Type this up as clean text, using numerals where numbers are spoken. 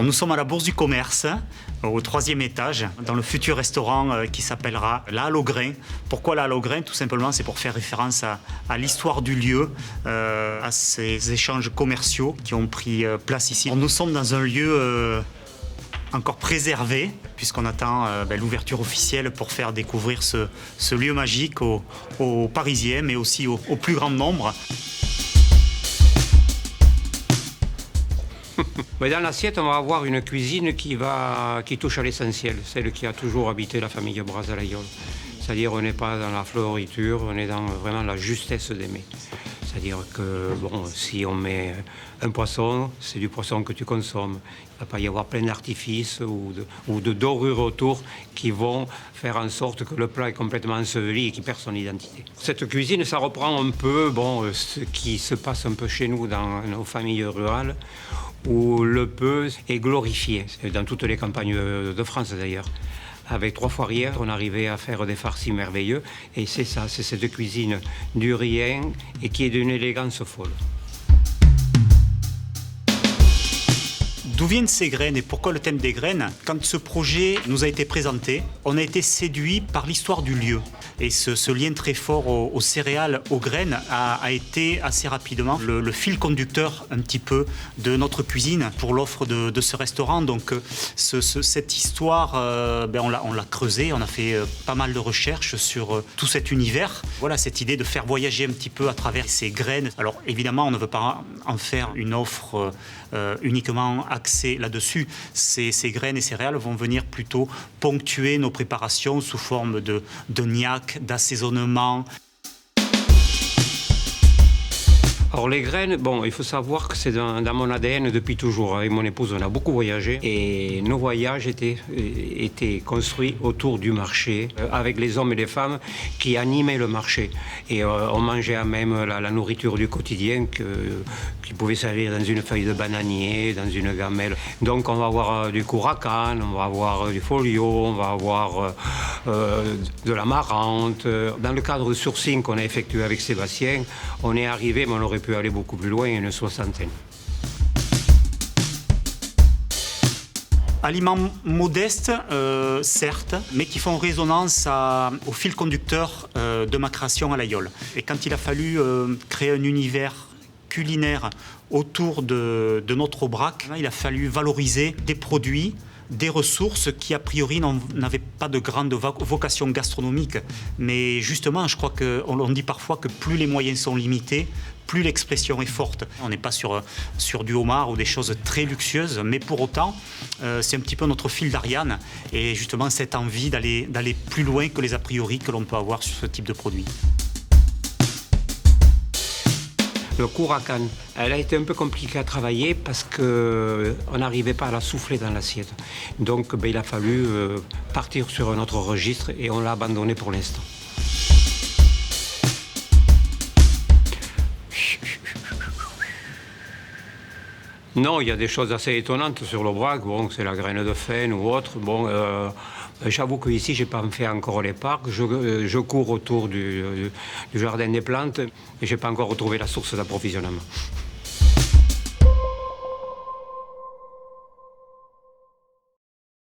Nous sommes à la Bourse du Commerce, au 3e étage, dans le futur restaurant qui s'appellera La Halle aux Grains. Pourquoi La Halle aux Grains? Tout simplement, c'est pour faire référence à l'histoire du lieu, à ces échanges commerciaux qui ont pris place ici. Nous sommes dans un lieu encore préservé, puisqu'on attend l'ouverture officielle pour faire découvrir ce lieu magique aux Parisiens, mais aussi au plus grand nombre. Mais dans l'assiette, on va avoir une cuisine qui touche à l'essentiel, celle qui a toujours habité la famille Braz à l'Aïol. C'est-à-dire on n'est pas dans la floriture, on est dans vraiment la justesse des mets. C'est-à-dire que si on met un poisson, c'est du poisson que tu consommes. Il ne va pas y avoir plein d'artifices ou de dorures autour qui vont faire en sorte que le plat est complètement enseveli et qui perd son identité. Cette cuisine, ça reprend un peu ce qui se passe un peu chez nous dans nos familles rurales, où le peu est glorifié, dans toutes les campagnes de France d'ailleurs. Avec 3 foirières, on arrivait à faire des farcis merveilleux. Et c'est ça, c'est cette cuisine du rien et qui est d'une élégance folle. D'où viennent ces graines et pourquoi le thème des graines? Quand ce projet nous a été présenté, on a été séduit par l'histoire du lieu. Et ce lien très fort aux céréales, aux graines, a été assez rapidement le fil conducteur un petit peu de notre cuisine pour l'offre de ce restaurant. Donc cette histoire, on l'a creusée, on a fait pas mal de recherches sur tout cet univers. Voilà, cette idée de faire voyager un petit peu à travers ces graines. Alors évidemment, on ne veut pas en faire une offre uniquement axée là-dessus. Ces graines et céréales vont venir plutôt ponctuer nos préparations sous forme de gnac, d'assaisonnement. Alors les graines, il faut savoir que c'est dans mon ADN depuis toujours. Avec mon épouse, on a beaucoup voyagé et nos voyages étaient construits autour du marché, avec les hommes et les femmes qui animaient le marché. Et on mangeait à même la nourriture du quotidien qui pouvait servir dans une feuille de bananier, dans une gamelle. Donc on va avoir du couracan, on va avoir du folio, on va avoir de la marante. Dans le cadre de sourcing qu'on a effectué avec Sébastien, on est arrivé, mais on aurait pu aller beaucoup plus loin, une 60aine. Aliments modestes, certes, mais qui font résonance au fil conducteur de ma création à l'Aïol. Et quand il a fallu créer un univers culinaire autour de notre aubrac, il a fallu valoriser des produits, des ressources qui a priori n'avaient pas de grande vocation gastronomique. Mais justement, je crois qu'on dit parfois que plus les moyens sont limités, plus l'expression est forte. On n'est pas sur du homard ou des choses très luxueuses, mais pour autant, c'est un petit peu notre fil d'Ariane et justement cette envie d'aller plus loin que les a priori que l'on peut avoir sur ce type de produit. Le couracan, elle a été un peu compliquée à travailler parce qu'on n'arrivait pas à la souffler dans l'assiette. Donc il a fallu partir sur un autre registre et on l'a abandonné pour l'instant. Non, il y a des choses assez étonnantes sur l'aubrac. C'est la graine de frêne ou autre. J'avoue qu'ici, je n'ai pas fait encore les parcs. Je cours autour du jardin des plantes et je n'ai pas encore retrouvé la source d'approvisionnement.